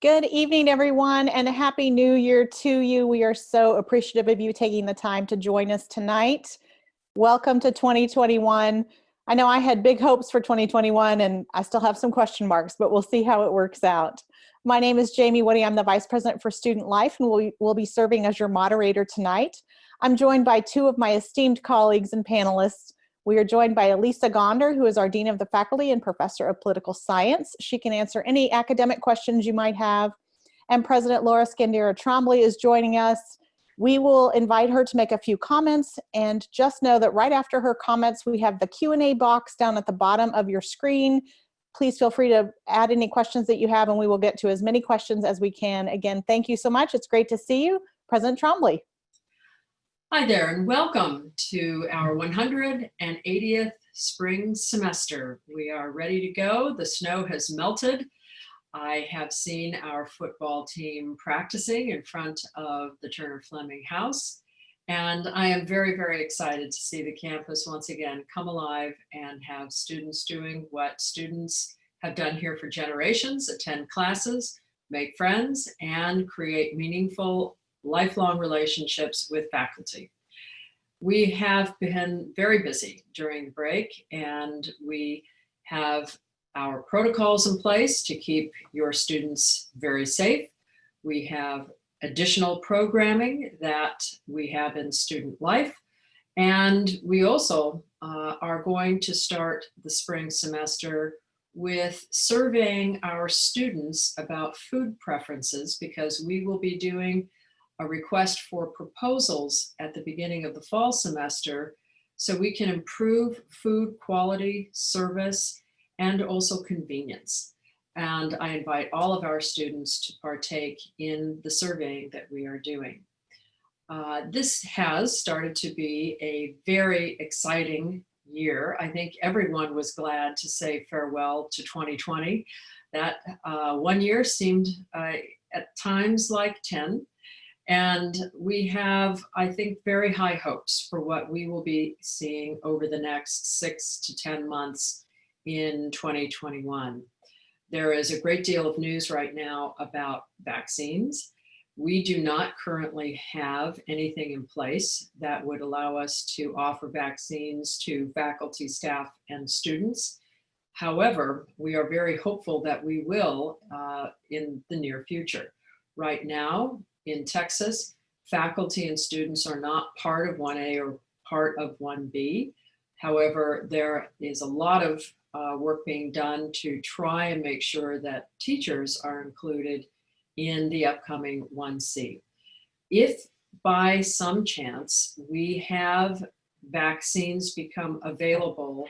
Good evening, everyone, and a happy new year to you. We are so appreciative of you taking the time to join us tonight. Welcome to 2021. I know I had big hopes for 2021, and I still have some question marks, but we'll see how it works out. My name is Jamie Woody. I'm the Vice President for Student Life, and we'll be serving as your moderator tonight. I'm joined by two of my esteemed colleagues and panelists. We are joined by Elisa Gonder, who is our Dean of the Faculty and Professor of Political Science. She can answer any academic questions you might have. And President Laura Scandera-Trombley is joining us. We will invite her to make a few comments, and just know that right after her comments, we have the Q&A box down at the bottom of your screen. Please feel free to add any questions that you have, and we will get to as many questions as we can. Again, thank you so much. It's great to see you. President Trombley. Hi there, and welcome to our 180th spring semester. We are ready to go. The snow has melted. I have seen our football team practicing in front of the Turner Fleming House, and I am very, very excited to see the campus once again come alive and have students doing what students have done here for generations: attend classes, make friends, and create meaningful lifelong relationships with faculty. We have been very busy during the break, and we have our protocols in place to keep your students very safe. We have additional programming that we have in student life, and we also are going to start the spring semester with surveying our students about food preferences, because we will be doing a request for proposals at the beginning of the fall semester so we can improve food quality, service, and also convenience. And I invite all of our students to partake in the surveying that we are doing. This has started to be a very exciting year. I think everyone was glad to say farewell to 2020. That 1 year seemed at times like 10. And we have, I think, very high hopes for what we will be seeing over the next 6 to 10 months in 2021. There is a great deal of news right now about vaccines. We do not currently have anything in place that would allow us to offer vaccines to faculty, staff, and students. However, we are very hopeful that we will in the near future. Right now, in Texas, faculty and students are not part of 1A or part of 1B. However, there is a lot of work being done to try and make sure that teachers are included in the upcoming 1C. If by some chance we have vaccines become available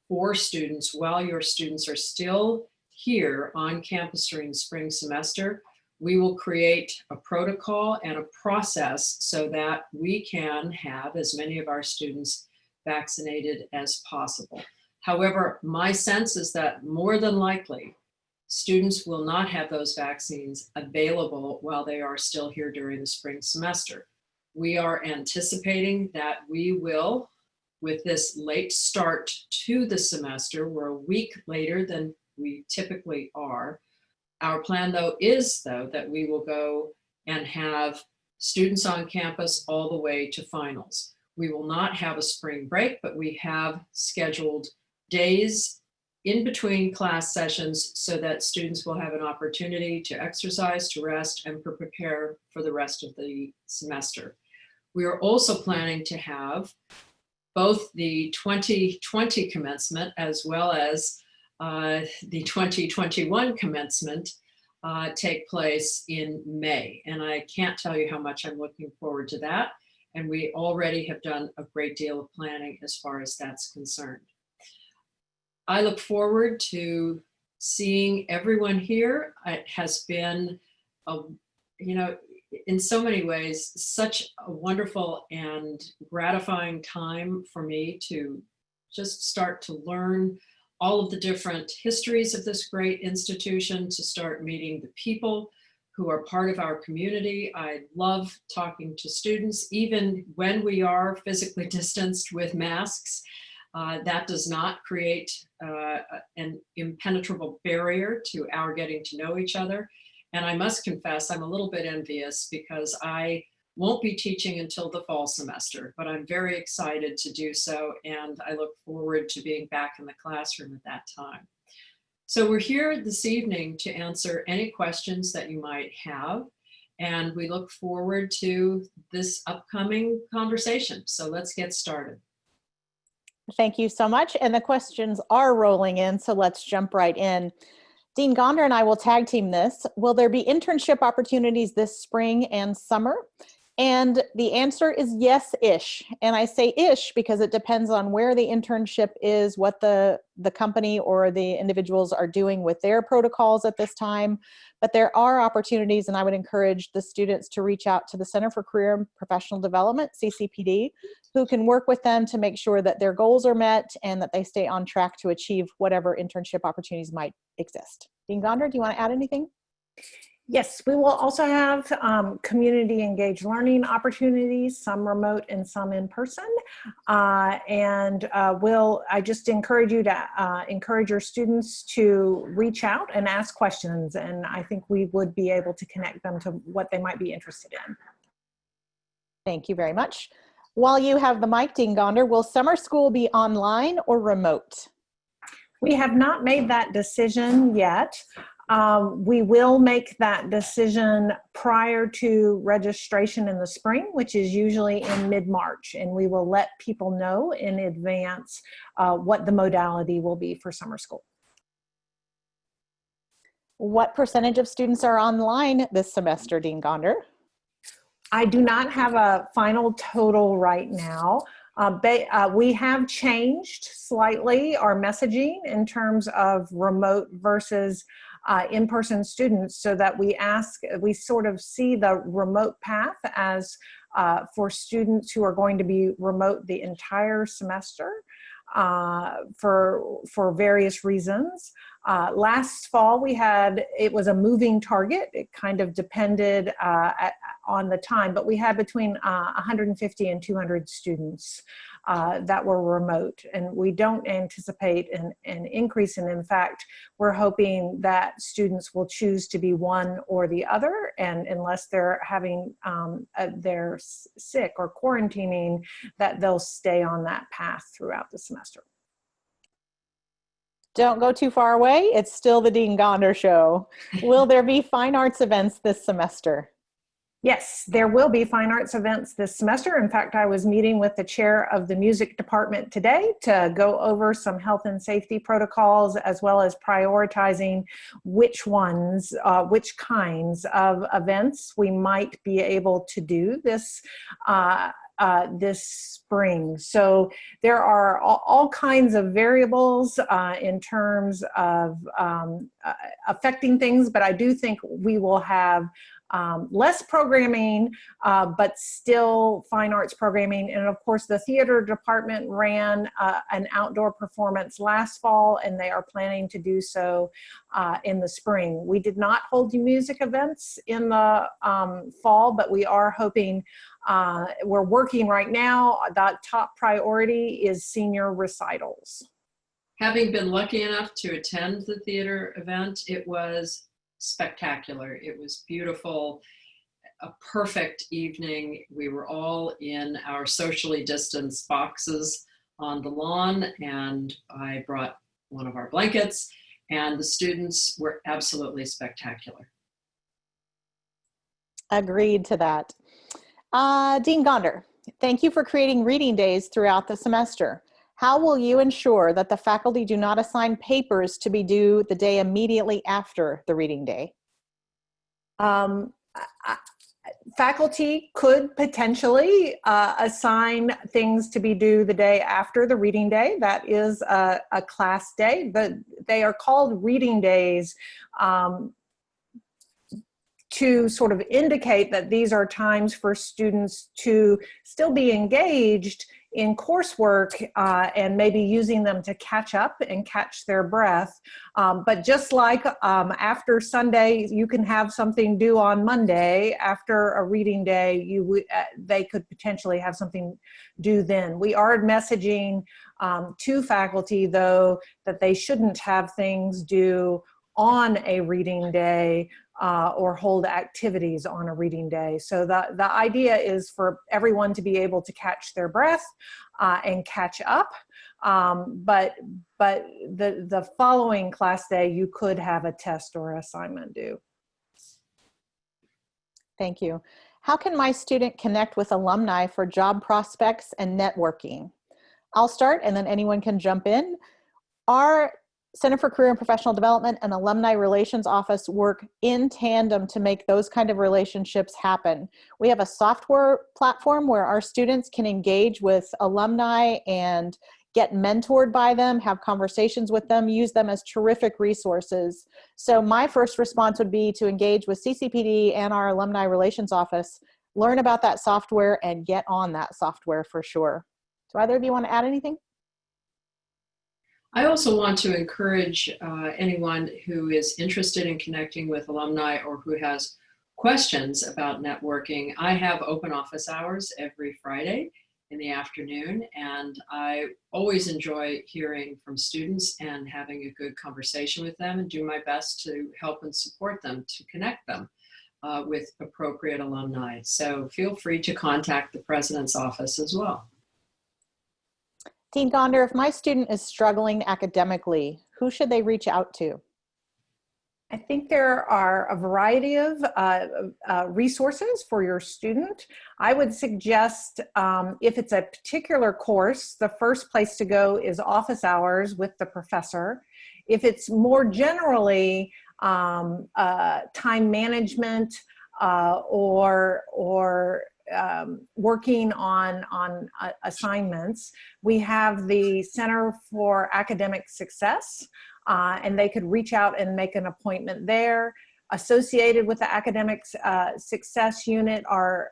for students while your students are still here on campus during the spring semester, we will create a protocol and a process so that we can have as many of our students vaccinated as possible. However, my sense is that more than likely, students will not have those vaccines available while they are still here during the spring semester. We are anticipating that we will, with this late start to the semester, we're a week later than we typically are. Our plan, though, is that we will go and have students on campus all the way to finals. We will not have a spring break, but we have scheduled days in between class sessions so that students will have an opportunity to exercise, to rest, and prepare for the rest of the semester. We are also planning to have both the 2020 commencement as well as the 2021 commencement take place in May. And I can't tell you how much I'm looking forward to that. And we already have done a great deal of planning as far as that's concerned. I look forward to seeing everyone here. It has been, in so many ways, such a wonderful and gratifying time for me to just start to learn all of the different histories of this great institution, to start meeting the people who are part of our community. I love talking to students, even when we are physically distanced with masks. That does not create an impenetrable barrier to our getting to know each other. And I must confess, I'm a little bit envious because I won't be teaching until the fall semester, but I'm very excited to do so. And I look forward to being back in the classroom at that time. So we're here this evening to answer any questions that you might have. And we look forward to this upcoming conversation. So let's get started. Thank you so much. And the questions are rolling in, so let's jump right in. Dean Gonder and I will tag team this. Will there be internship opportunities this spring and summer? And the answer is yes-ish. And I say ish because it depends on where the internship is, what the company or the individuals are doing with their protocols at this time. But there are opportunities, and I would encourage the students to reach out to the Center for Career and Professional Development, CCPD, who can work with them to make sure that their goals are met and that they stay on track to achieve whatever internship opportunities might exist. Dean Gonder, do you want to add anything? Yes, we will also have community engaged learning opportunities, some remote and some in person. I just encourage you to encourage your students to reach out and ask questions. And I think we would be able to connect them to what they might be interested in. Thank you very much. While you have the mic, Dean Gonder, will summer school be online or remote? We have not made that decision yet. We will make that decision prior to registration in the spring, which is usually in mid-March, and we will let people know in advance what the modality will be for summer school. What percentage of students are online this semester, Dean Gonder? I do not have a final total right now. We have changed slightly our messaging in terms of remote versus in-person students, so that we sort of see the remote path as for students who are going to be remote the entire semester for various reasons. Last fall it was a moving target. It kind of depended on the time, but we had between 150 and 200 students that were remote, and we don't anticipate an increase. And in fact, we're hoping that students will choose to be one or the other, and unless they're they're sick or quarantining, that they'll stay on that path throughout the semester. Don't go too far away. It's still the Dean Gonder Show. Will there be fine arts events this semester? Yes, there will be fine arts events this semester. In fact, I was meeting with the chair of the music department today to go over some health and safety protocols, as well as prioritizing which kinds of events we might be able to do this spring. So there are all kinds of variables in terms of affecting things, but I do think we will have less programming, but still fine arts programming. And of course, the theater department ran an outdoor performance last fall, and they are planning to do so in the spring. We did not hold music events in the fall, but we are hoping, we're working right now. The top priority is senior recitals. Having been lucky enough to attend the theater event, it was spectacular. It was beautiful, a perfect evening. We were all in our socially distanced boxes on the lawn, and I brought one of our blankets, and the students were absolutely spectacular. Agreed to that. Dean Gonder, thank you for creating reading days throughout the semester. How will you ensure that the faculty do not assign papers to be due the day immediately after the reading day? Faculty could potentially assign things to be due the day after the reading day. That is a class day, but they are called reading days to sort of indicate that these are times for students to still be engaged in coursework and maybe using them to catch up and catch their breath. But just like after Sunday, you can have something due on Monday. After a reading day, they could potentially have something due then. We are messaging to faculty, though, that they shouldn't have things due on a reading day or hold activities on a reading day. So the idea is for everyone to be able to catch their breath and catch up. But the following class day, you could have a test or assignment due. Thank you. How can my student connect with alumni for job prospects and networking? I'll start and then anyone can jump in. Our Center for Career and Professional Development and Alumni Relations Office work in tandem to make those kind of relationships happen. We have a software platform where our students can engage with alumni and get mentored by them, have conversations with them, use them as terrific resources. So my first response would be to engage with CCPD and our Alumni Relations Office, learn about that software and get on that software for sure. Do either of you want to add anything? I also want to encourage anyone who is interested in connecting with alumni or who has questions about networking. I have open office hours every Friday in the afternoon, and I always enjoy hearing from students and having a good conversation with them and do my best to help and support them to connect them with appropriate alumni. So feel free to contact the president's office as well. Dean Gonder, if my student is struggling academically, who should they reach out to? I think there are a variety of resources for your student. I would suggest if it's a particular course, the first place to go is office hours with the professor. If it's more generally time management or working on assignments, we have the Center for Academic Success, and they could reach out and make an appointment there. Associated with the Academic Success Unit are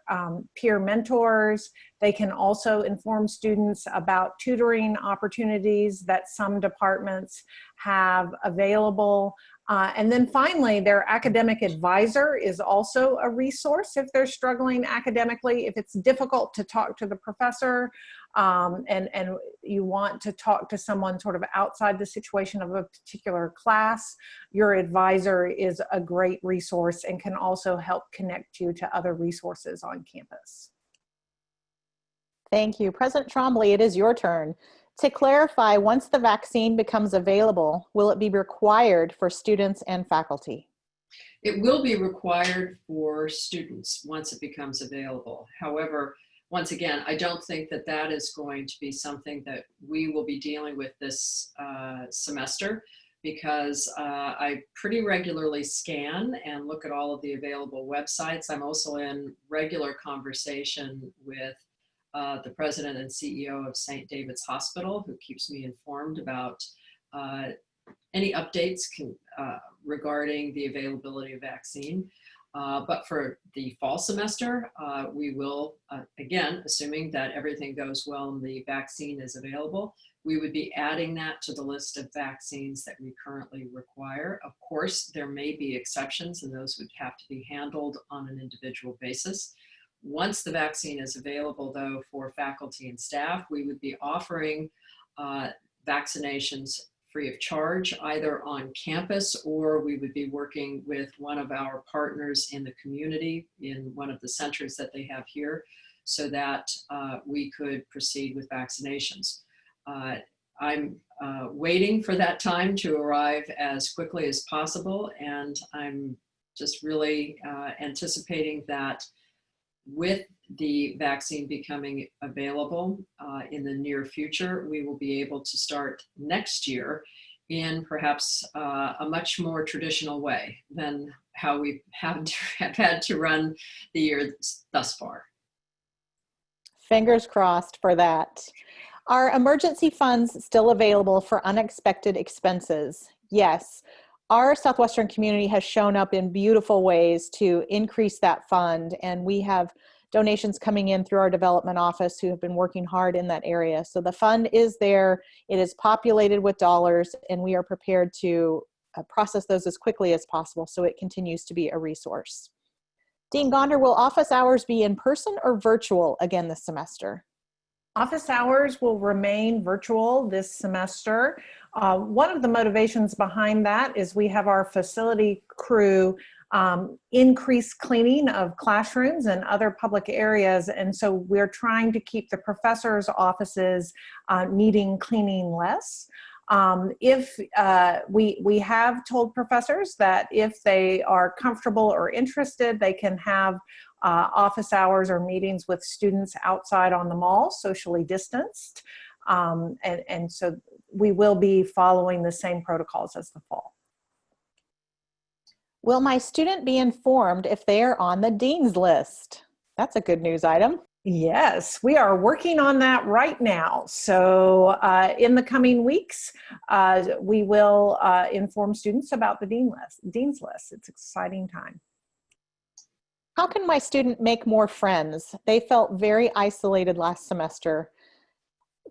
peer mentors. They can also inform students about tutoring opportunities that some departments have available. And then finally, their academic advisor is also a resource if they're struggling academically. If it's difficult to talk to the professor and you want to talk to someone sort of outside the situation of a particular class, your advisor is a great resource and can also help connect you to other resources on campus. Thank you. President Trombley, it is your turn. To clarify, once the vaccine becomes available, will it be required for students and faculty? It will be required for students once it becomes available. However, once again, I don't think that that is going to be something that we will be dealing with this semester, because I pretty regularly scan and look at all of the available websites. I'm also in regular conversation with the president and CEO of St. David's Hospital, who keeps me informed about any updates regarding the availability of vaccine. But for the fall semester, we will, again, assuming that everything goes well and the vaccine is available, we would be adding that to the list of vaccines that we currently require. Of course, there may be exceptions, and those would have to be handled on an individual basis. Once the vaccine is available, though, for faculty and staff, we would be offering vaccinations free of charge, either on campus, or we would be working with one of our partners in the community in one of the centers that they have here, so that we could proceed with vaccinations. I'm waiting for that time to arrive as quickly as possible, and I'm just really anticipating that with the vaccine becoming available in the near future, we will be able to start next year in perhaps a much more traditional way than how we have had to run the year thus far. Fingers crossed for that. Are emergency funds still available for unexpected expenses? Yes. Our Southwestern community has shown up in beautiful ways to increase that fund, and we have donations coming in through our development office who have been working hard in that area. So the fund is there, it is populated with dollars, and we are prepared to process those as quickly as possible so it continues to be a resource. Dean Gonder, will office hours be in person or virtual again this semester? Office hours will remain virtual this semester. One of the motivations behind that is we have our facility crew increased cleaning of classrooms and other public areas. And so we're trying to keep the professors' offices needing cleaning less. If we have told professors that if they are comfortable or interested, they can have office hours or meetings with students outside on the mall, socially distanced. And so we will be following the same protocols as the fall. Will my student be informed if they are on the dean's list? That's a good news item. Yes, we are working on that right now. So in the coming weeks, we will inform students about the dean's list. It's an exciting time. How can my student make more friends? They felt very isolated last semester.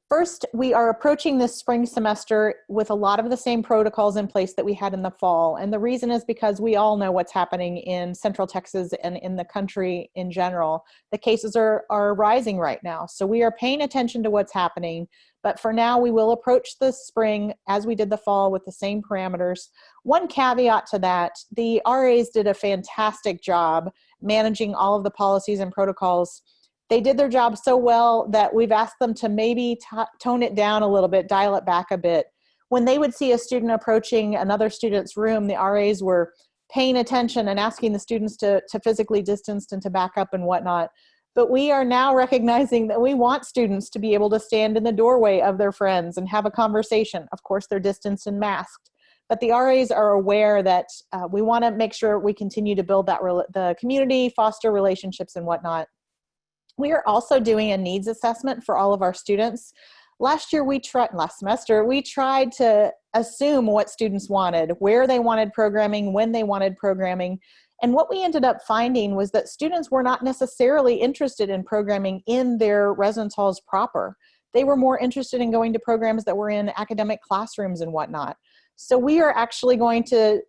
First, we are approaching this spring semester with a lot of the same protocols in place that we had in the fall. And the reason is because we all know what's happening in Central Texas and in the country in general. The cases are rising right now. So we are paying attention to what's happening. But for now, we will approach the spring as we did the fall with the same parameters. One caveat to that, the RAs did a fantastic job managing all of the policies and protocols. They did their job so well that we've asked them to maybe tone it down a little bit, dial it back a bit. When they would see a student approaching another student's room, the RAs were paying attention and asking the students to physically distance and to back up and whatnot. But we are now recognizing that we want students to be able to stand in the doorway of their friends and have a conversation. Of course, they're distanced and masked. But the RAs are aware that we want to make sure we continue to build the community, foster relationships and whatnot. We are also doing a needs assessment for all of our students. Last semester, we tried to assume what students wanted, where they wanted programming, when they wanted programming. And what we ended up finding was that students were not necessarily interested in programming in their residence halls proper. They were more interested in going to programs that were in academic classrooms and whatnot. So we are actually going to,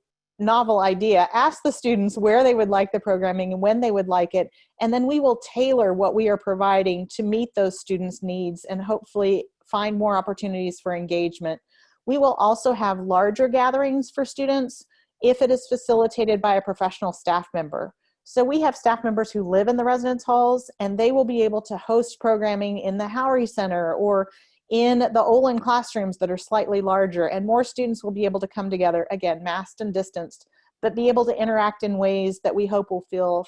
novel idea, ask the students where they would like the programming and when they would like it, and then we will tailor what we are providing to meet those students' needs and hopefully find more opportunities for engagement. We will also have larger gatherings for students if it is facilitated by a professional staff member. So we have staff members who live in the residence halls, and they will be able to host programming in the Howery Center or in the Olin classrooms that are slightly larger, and more students will be able to come together, again, masked and distanced, but be able to interact in ways that we hope will feel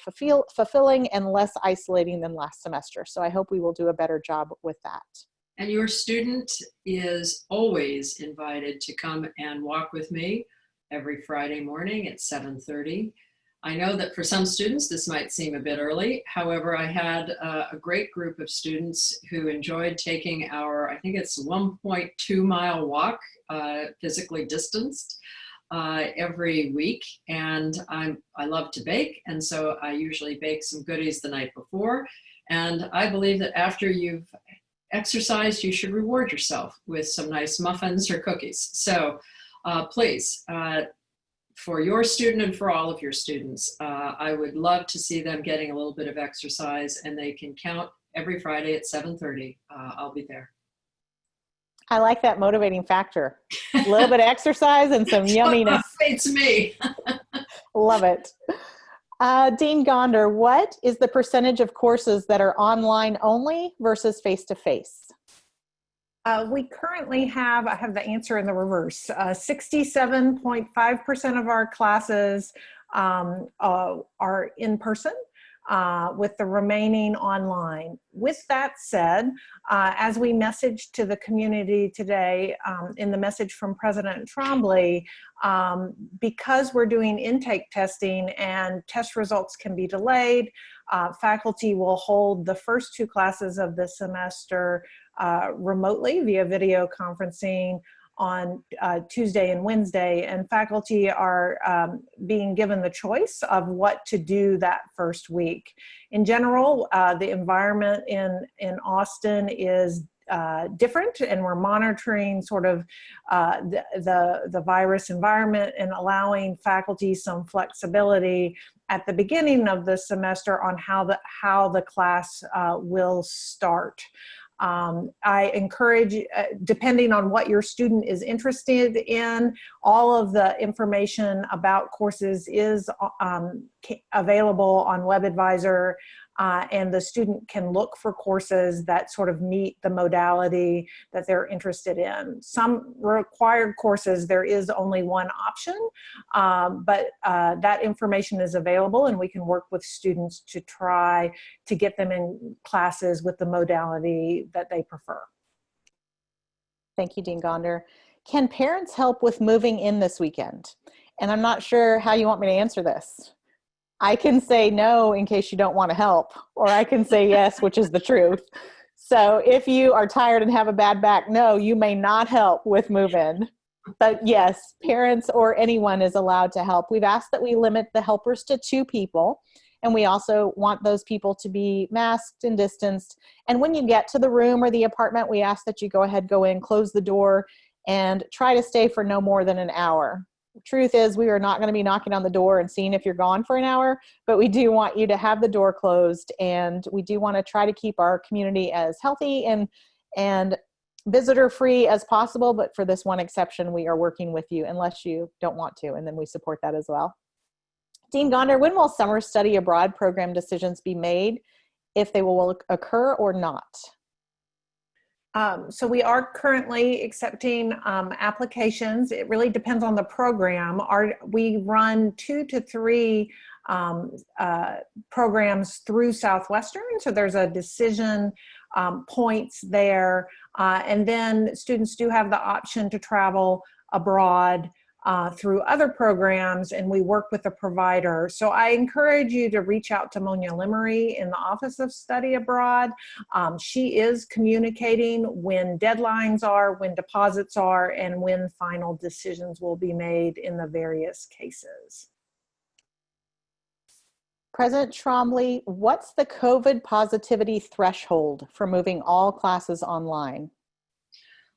fulfilling and less isolating than last semester. So I hope we will do a better job with that. And your student is always invited to come and walk with me every Friday morning at 7:30. I know that for some students this might seem a bit early. However, I had a great group of students who enjoyed taking our, I think it's 1.2 mile walk, physically distanced, every week. And I love to bake, and so I usually bake some goodies the night before. And I believe that after you've exercised, you should reward yourself with some nice muffins or cookies. So please, for your student and for all of your students, I would love to see them getting a little bit of exercise, and they can count every Friday at 7:30. I'll be there. I like that motivating factor. A little bit of exercise and some yumminess. It's me. Love it. Dean Gonder, what is the percentage of courses that are online only versus face-to-face? We currently have, I have the answer in the reverse, 67.5% of our classes are in person, with the remaining online. With that said, as we messaged to the community today in the message from President Trombley, because we're doing intake testing and test results can be delayed, faculty will hold the first two classes of the semester remotely via video conferencing on Tuesday and Wednesday, and faculty are being given the choice of what to do that first week. In general, the environment in Austin is different, and we're monitoring sort of the virus environment and allowing faculty some flexibility at the beginning of the semester on how the class will start. I encourage, depending on what your student is interested in, all of the information about courses is available on WebAdvisor, and the student can look for courses that sort of meet the modality that they're interested in. Some required courses, there is only one option, but that information is available, and we can work with students to try to get them in classes with the modality that they prefer. Thank you, Dean Gonder. Can parents help with moving in this weekend? And I'm not sure how you want me to answer this. I can say no in case you don't want to help, or I can say yes, which is the truth. So if you are tired and have a bad back, no, you may not help with move-in. But yes, parents or anyone is allowed to help. We've asked that we limit the helpers to 2 people, and we also want those people to be masked and distanced. And when you get to the room or the apartment, we ask that you go ahead, go in, close the door, and try to stay for no more than an hour. Truth is, we are not going to be knocking on the door and seeing if you're gone for an hour, but we do want you to have the door closed, and we do want to try to keep our community as healthy and visitor free as possible. But for this one exception, we are working with you unless you don't want to, and then we support that as well. Dean Gonder, when will summer study abroad program decisions be made, if they will occur or not? So we are currently accepting applications. It really depends on the program. We run 2 to 3 programs through Southwestern, so there's a decision points there. And then students do have the option to travel abroad through other programs, and we work with a provider. So I encourage you to reach out to Monia Limery in the Office of Study Abroad. She is communicating when deadlines are, when deposits are, and when final decisions will be made in the various cases. President Trombley, what's the COVID positivity threshold for moving all classes online?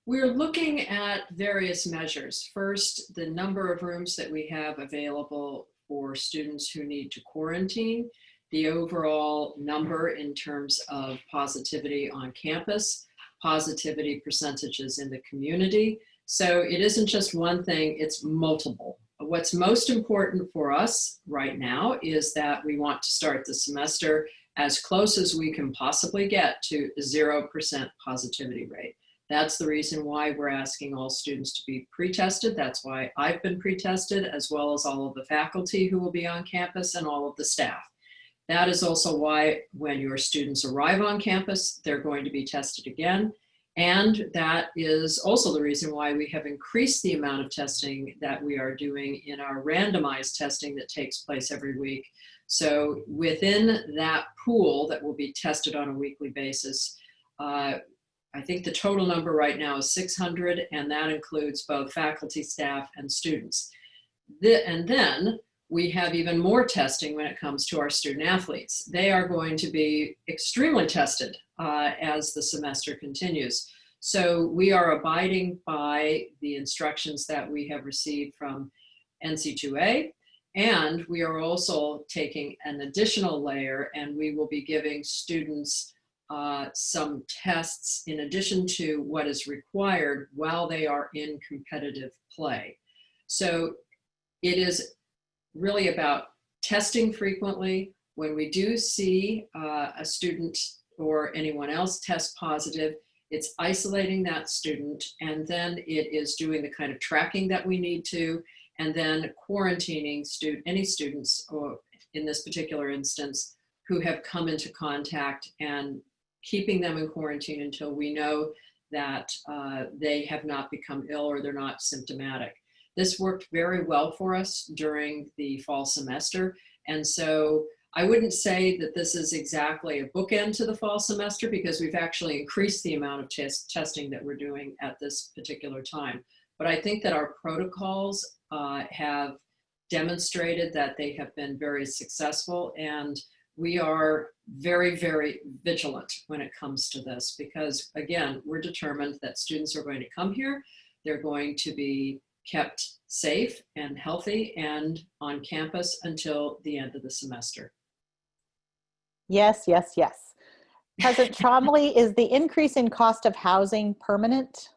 We're looking at various measures. First, the number of rooms that we have available for students who need to quarantine, the overall number in terms of positivity on campus, positivity percentages in the community. So it isn't just one thing, it's multiple. What's most important for us right now is that we want to start the semester as close as we can possibly get to 0% positivity rate. That's the reason why we're asking all students to be pre-tested. That's why I've been pre-tested, as well as all of the faculty who will be on campus and all of the staff. That is also why when your students arrive on campus, they're going to be tested again. And that is also the reason why we have increased the amount of testing that we are doing in our randomized testing that takes place every week. So within that pool that will be tested on a weekly basis, I think the total number right now is 600, and that includes both faculty, staff, and students. And then we have even more testing when it comes to our student athletes. They are going to be extremely tested as the semester continues. So we are abiding by the instructions that we have received from NC2A, and we are also taking an additional layer, and we will be giving students some tests in addition to what is required while they are in competitive play. So it is really about testing frequently. When we do see a student or anyone else test positive, it's isolating that student, and then it is doing the kind of tracking that we need to, and then quarantining any students, or in this particular instance, who have come into contact, and keeping them in quarantine until we know that they have not become ill or they're not symptomatic. This worked very well for us during the fall semester. And so I wouldn't say that this is exactly a bookend to the fall semester, because we've actually increased the amount of testing that we're doing at this particular time. But I think that our protocols have demonstrated that they have been very successful, and we are very, very vigilant when it comes to this, because again, we're determined that students are going to come here, they're going to be kept safe and healthy and on campus until the end of the semester. Yes, yes, yes. President Trombley, is the increase in cost of housing permanent?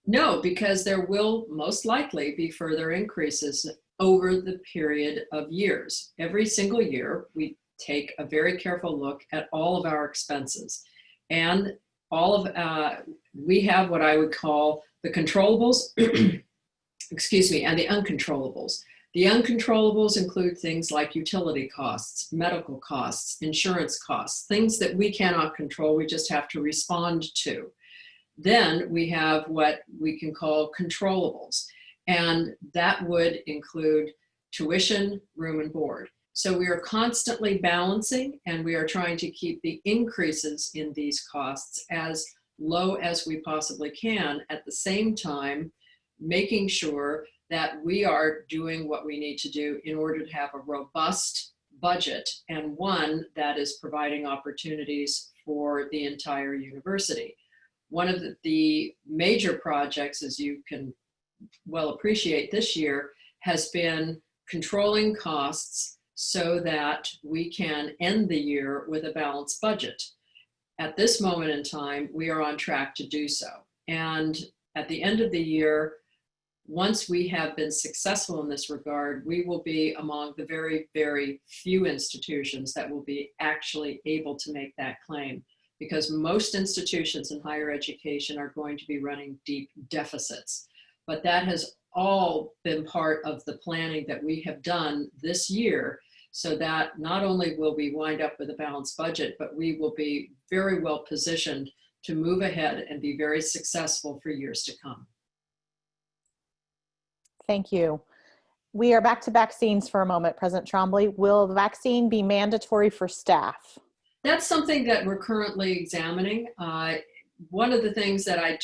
No, because there will most likely be further increases over the period of years. Every single year, we take a very careful look at all of our expenses. And we have what I would call the controllables, excuse me, and the uncontrollables. The uncontrollables include things like utility costs, medical costs, insurance costs, things that we cannot control, we just have to respond to. Then we have what we can call controllables, and that would include tuition, room, and board. So we are constantly balancing, and we are trying to keep the increases in these costs as low as we possibly can, at the same time making sure that we are doing what we need to do in order to have a robust budget, and one that is providing opportunities for the entire university. One of the major projects, as you can well appreciate this year, has been controlling costs so that we can end the year with a balanced budget. At this moment in time, we are on track to do so. And at the end of the year, once we have been successful in this regard, we will be among the very, very few institutions that will be actually able to make that claim, because most institutions in higher education are going to be running deep deficits. But that has all been part of the planning that we have done this year, so that not only will we wind up with a balanced budget, but we will be very well positioned to move ahead and be very successful for years to come. Thank you. We are back to vaccines for a moment, President Trombley. Will the vaccine be mandatory for staff? That's something that we're currently examining. One of the things that I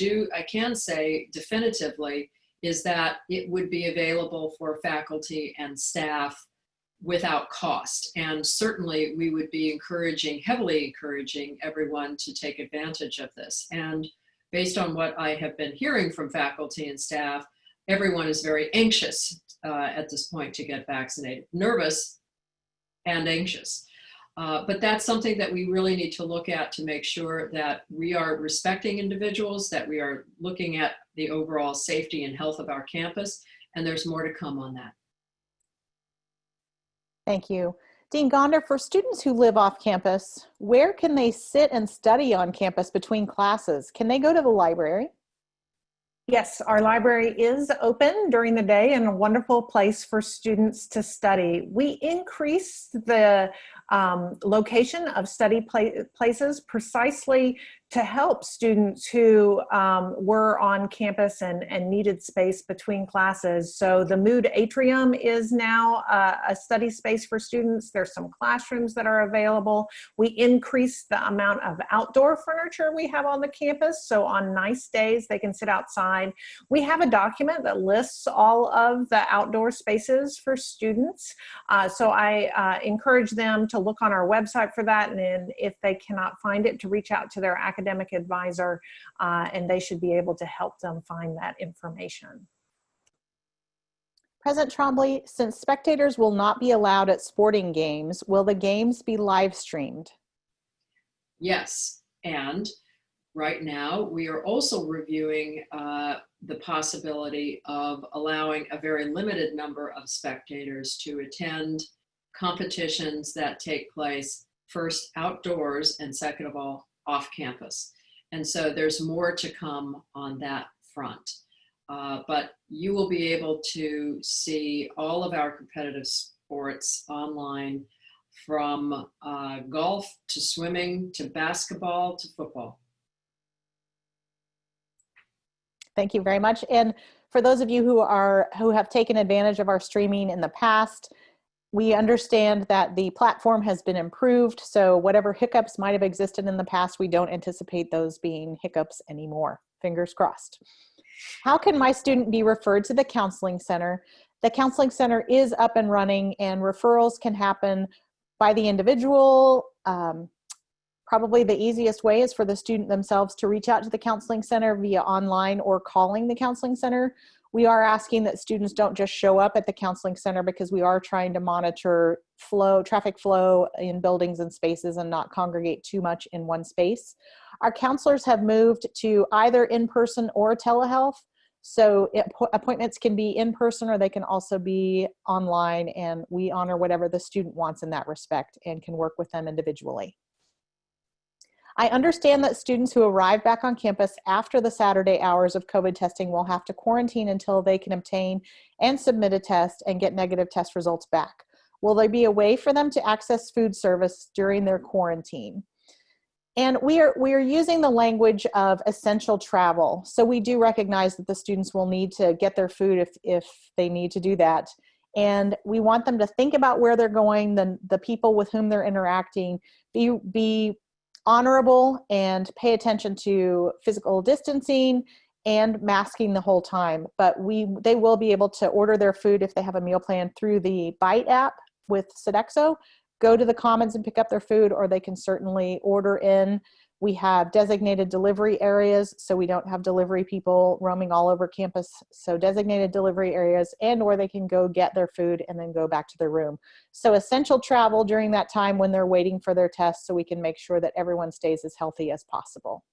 can say definitively is that it would be available for faculty and staff without cost. And certainly we would be heavily encouraging everyone to take advantage of this. And based on what I have been hearing from faculty and staff, everyone is very anxious at this point to get vaccinated, nervous and anxious. But that's something that we really need to look at to make sure that we are respecting individuals, that we are looking at the overall safety and health of our campus, and there's more to come on that. Thank you. Dean Gonder, for students who live off campus, where can they sit and study on campus between classes? Can they go to the library? Yes, our library is open during the day and a wonderful place for students to study. We increased the location of study places precisely to help students who were on campus and needed space between classes. So the Mood Atrium is now a study space for students. There's some classrooms that are available. We increased the amount of outdoor furniture we have on the campus. So on nice days, they can sit outside. We have a document that lists all of the outdoor spaces for students. So I encourage them to look on our website for that. And if they cannot find it, to reach out to their academic advisor, and they should be able to help them find that information. President Trombley, since spectators will not be allowed at sporting games, will the games be live streamed? Yes, and right now we are also reviewing the possibility of allowing a very limited number of spectators to attend competitions that take place first outdoors and second of all off campus. And so there's more to come on that front. But you will be able to see all of our competitive sports online, from golf to swimming to basketball to football. Thank you very much. And for those of you who have taken advantage of our streaming in the past, we understand that the platform has been improved, so whatever hiccups might have existed in the past, we don't anticipate those being hiccups anymore. Fingers crossed. How can my student be referred to the counseling center? The counseling center is up and running, and referrals can happen by the individual. Probably the easiest way is for the student themselves to reach out to the counseling center via online or calling the counseling center. We are asking that students don't just show up at the counseling center because we are trying to monitor traffic flow in buildings and spaces and not congregate too much in one space. Our counselors have moved to either in-person or telehealth. So appointments can be in person or they can also be online, and we honor whatever the student wants in that respect and can work with them individually. I understand that students who arrive back on campus after the Saturday hours of COVID testing will have to quarantine until they can obtain and submit a test and get negative test results back. Will there be a way for them to access food service during their quarantine? And we are using the language of essential travel. So we do recognize that the students will need to get their food if they need to do that. And we want them to think about where they're going, the people with whom they're interacting, be honorable and pay attention to physical distancing and masking the whole time. But they will be able to order their food if they have a meal plan through the Bite app with Sodexo, go to the Commons and pick up their food, or they can certainly order in. We have designated delivery areas, so we don't have delivery people roaming all over campus. So designated delivery areas, and or they can go get their food and then go back to their room. So essential travel during that time when they're waiting for their tests, so we can make sure that everyone stays as healthy as possible.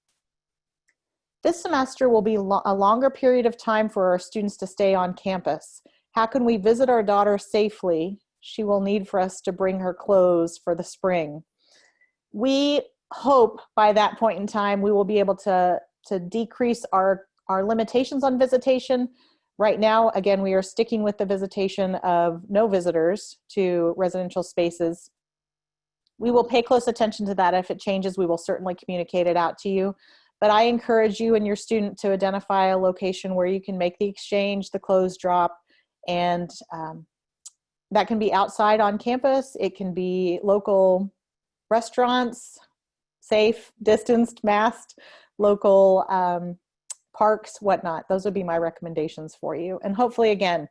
This semester will be a longer period of time for our students to stay on campus. How can we visit our daughter safely? She will need for us to bring her clothes for the spring. We hope by that point in time we will be able to decrease our limitations on visitation. Right now, again, we are sticking with the visitation of no visitors to residential spaces. We will pay close attention to that. If it changes, we will certainly communicate it out to you. But I encourage you and your student to identify a location where you can make the exchange, the clothes drop, and that can be outside on campus. It can be local restaurants, safe, distanced, masked, local parks, whatnot. Those would be my recommendations for you. And hopefully, again,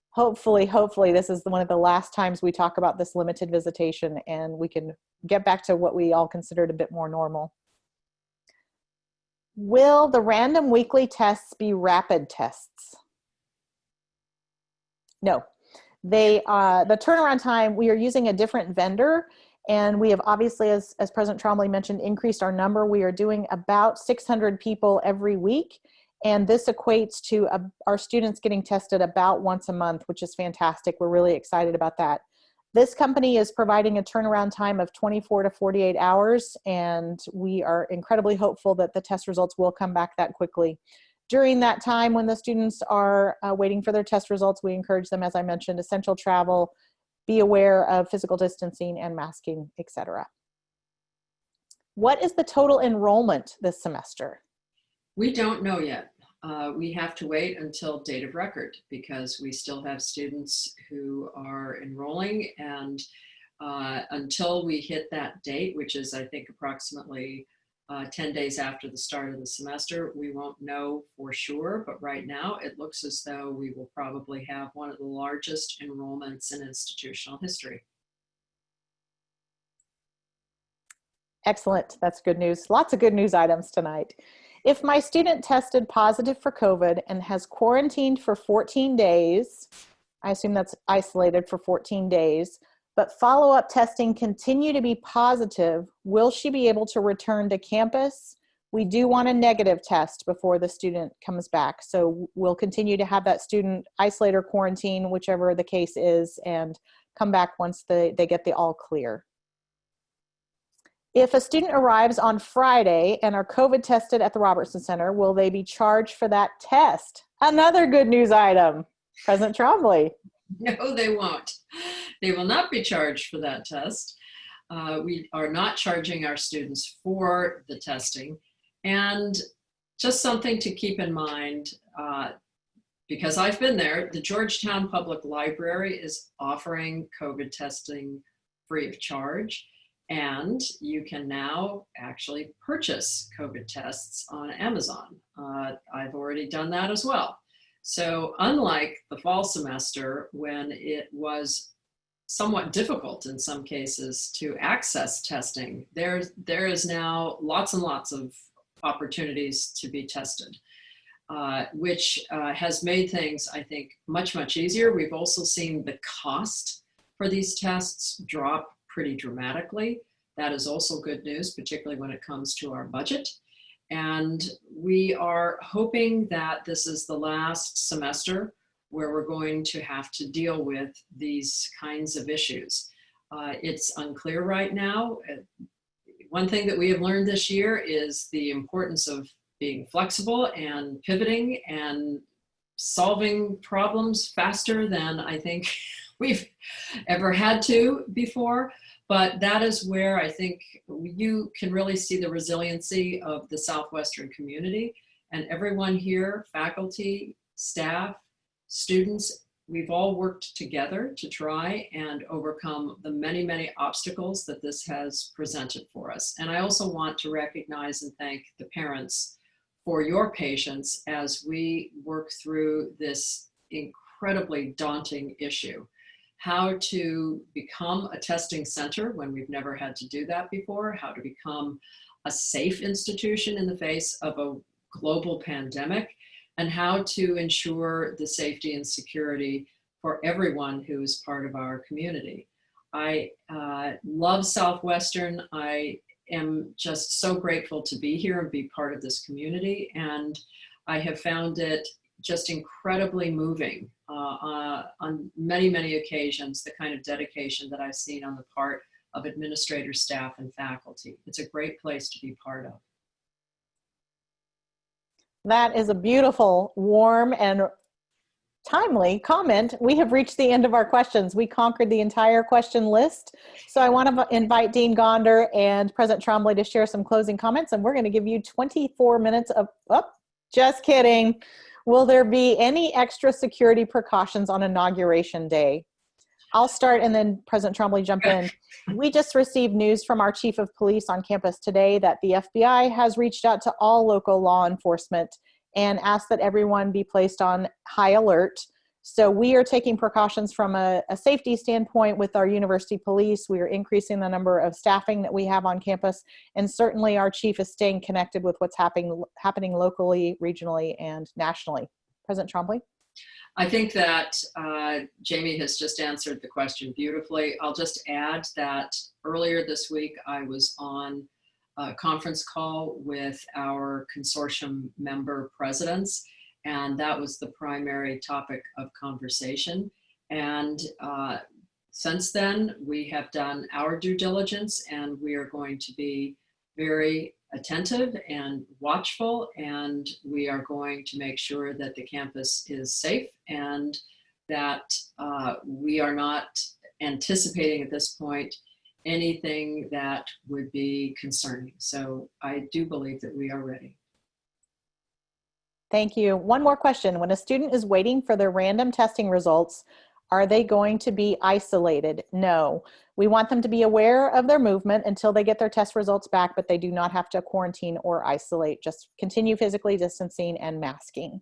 hopefully this is one of the last times we talk about this limited visitation and we can get back to what we all considered a bit more normal. Will the random weekly tests be rapid tests? No. The turnaround time, we are using a different vendor, and we have obviously, as President Trombley mentioned, increased our number. We are doing about 600 people every week, and this equates to our students getting tested about once a month, which is fantastic. We're really excited about that. This company is providing a turnaround time of 24 to 48 hours, and we are incredibly hopeful that the test results will come back that quickly. During that time when the students are waiting for their test results, we encourage them, as I mentioned, essential travel, be aware of physical distancing and masking, etc. What is the total enrollment this semester? We don't know yet. We have to wait until date of record because we still have students who are enrolling, and until we hit that date, which is I think approximately 10 days after the start of the semester, we won't know for sure, but right now it looks as though we will probably have one of the largest enrollments in institutional history. Excellent, that's good news. Lots of good news items tonight. If my student tested positive for COVID and has quarantined for 14 days, I assume that's isolated for 14 days, but follow-up testing continue to be positive, will she be able to return to campus? We do want a negative test before the student comes back. So we'll continue to have that student isolate or quarantine, whichever the case is, and come back once they get the all clear. If a student arrives on Friday and are COVID tested at the Robertson Center, will they be charged for that test? Another good news item, President Trombley. No, they won't. They will not be charged for that test. We are not charging our students for the testing. And just something to keep in mind, because I've been there, the Georgetown Public Library is offering COVID testing free of charge. And you can now actually purchase COVID tests on Amazon. I've already done that as well. So unlike the fall semester, when it was somewhat difficult in some cases to access testing, there is now lots and lots of opportunities to be tested. which has made things, I think, much, much easier. We've also seen the cost for these tests drop pretty dramatically. That is also good news, particularly when it comes to our budget. And we are hoping that this is the last semester where we're going to have to deal with these kinds of issues. It's unclear right now. One thing that we have learned this year is the importance of being flexible and pivoting and solving problems faster than I think we've ever had to before. But that is where I think you can really see the resiliency of the Southwestern community, and everyone here, faculty, staff, students, we've all worked together to try and overcome the many, many obstacles that this has presented for us. And I also want to recognize and thank the parents for your patience as we work through this incredibly daunting issue. How to become a testing center when we've never had to do that before, how to become a safe institution in the face of a global pandemic, and how to ensure the safety and security for everyone who is part of our community. I love Southwestern. I am just so grateful to be here and be part of this community, and I have found it just incredibly moving on many, many occasions, the kind of dedication that I've seen on the part of administrators, staff, and faculty. It's a great place to be part of. That is a beautiful, warm, and timely comment. We have reached the end of our questions. We conquered the entire question list. So I want to invite Dean Gonder and President Trombley to share some closing comments, and we're going to give you 24 minutes of, just kidding. Will there be any extra security precautions on Inauguration Day? I'll start and then President Trombley jump in. We just received news from our Chief of Police on campus today that the FBI has reached out to all local law enforcement and asked that everyone be placed on high alert. So we are taking precautions from a safety standpoint with our university police. We are increasing the number of staffing that we have on campus, and certainly our chief is staying connected with what's happening locally, regionally, and nationally. President Trombley? I think that Jamie has just answered the question beautifully. I'll just add that earlier this week, I was on a conference call with our consortium member presidents, and that was the primary topic of conversation. And since then, we have done our due diligence, and we are going to be very attentive and watchful, and we are going to make sure that the campus is safe and that we are not anticipating at this point anything that would be concerning. So I do believe that we are ready. Thank you. One more question. When a student is waiting for their random testing results, are they going to be isolated? No. We want them to be aware of their movement until they get their test results back, but they do not have to quarantine or isolate. Just continue physically distancing and masking.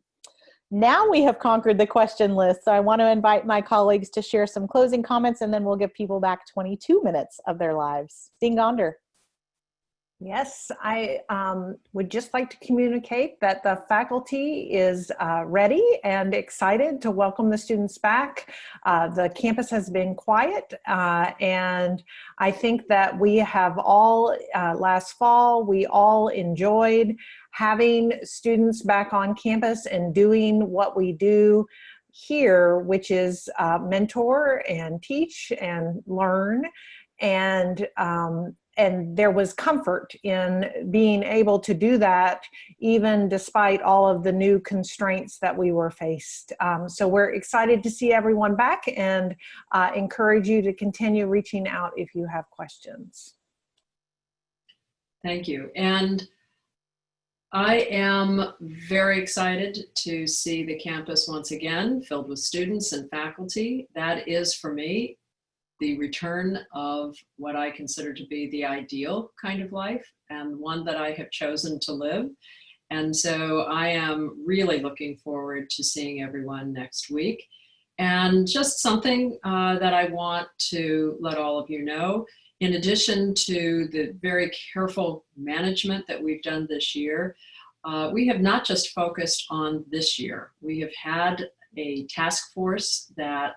Now we have conquered the question list. So I want to invite my colleagues to share some closing comments, and then we'll give people back 22 minutes of their lives. Dean Gonder. Yes, I would just like to communicate that the faculty is ready and excited to welcome the students back. The campus has been quiet, and I think that we have all, last fall, we all enjoyed having students back on campus and doing what we do here, which is mentor and teach and learn. And there was comfort in being able to do that, even despite all of the new constraints that we were faced. So we're excited to see everyone back, and encourage you to continue reaching out if you have questions. Thank you. And I am very excited to see the campus once again filled with students and faculty. That is, for me, the return of what I consider to be the ideal kind of life, and one that I have chosen to live. And so I am really looking forward to seeing everyone next week. And just something that I want to let all of you know, in addition to the very careful management that we've done this year, we have not just focused on this year. We have had a task force that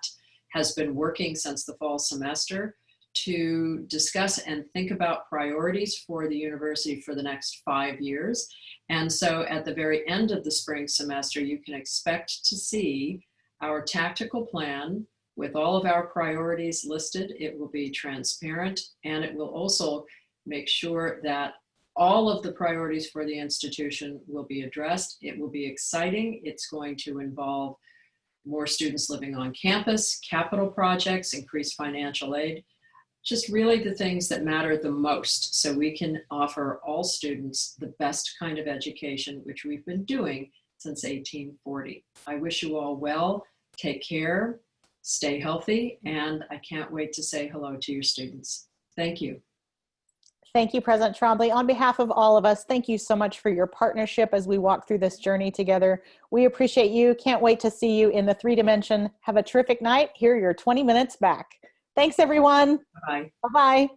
has been working since the fall semester to discuss and think about priorities for the university for the next 5 years. And so at the very end of the spring semester, you can expect to see our tactical plan with all of our priorities listed. It will be transparent, and it will also make sure that all of the priorities for the institution will be addressed. It will be exciting. It's going to involve more students living on campus, capital projects, increased financial aid, just really the things that matter the most, so we can offer all students the best kind of education, which we've been doing since 1840. I wish you all well, take care, stay healthy, and I can't wait to say hello to your students. Thank you. Thank you, President Trombley. On behalf of all of us, thank you so much for your partnership as we walk through this journey together. We appreciate you. Can't wait to see you in the 3 dimension. Have a terrific night. Here are your 20 minutes back. Thanks, everyone. Bye. Bye-bye.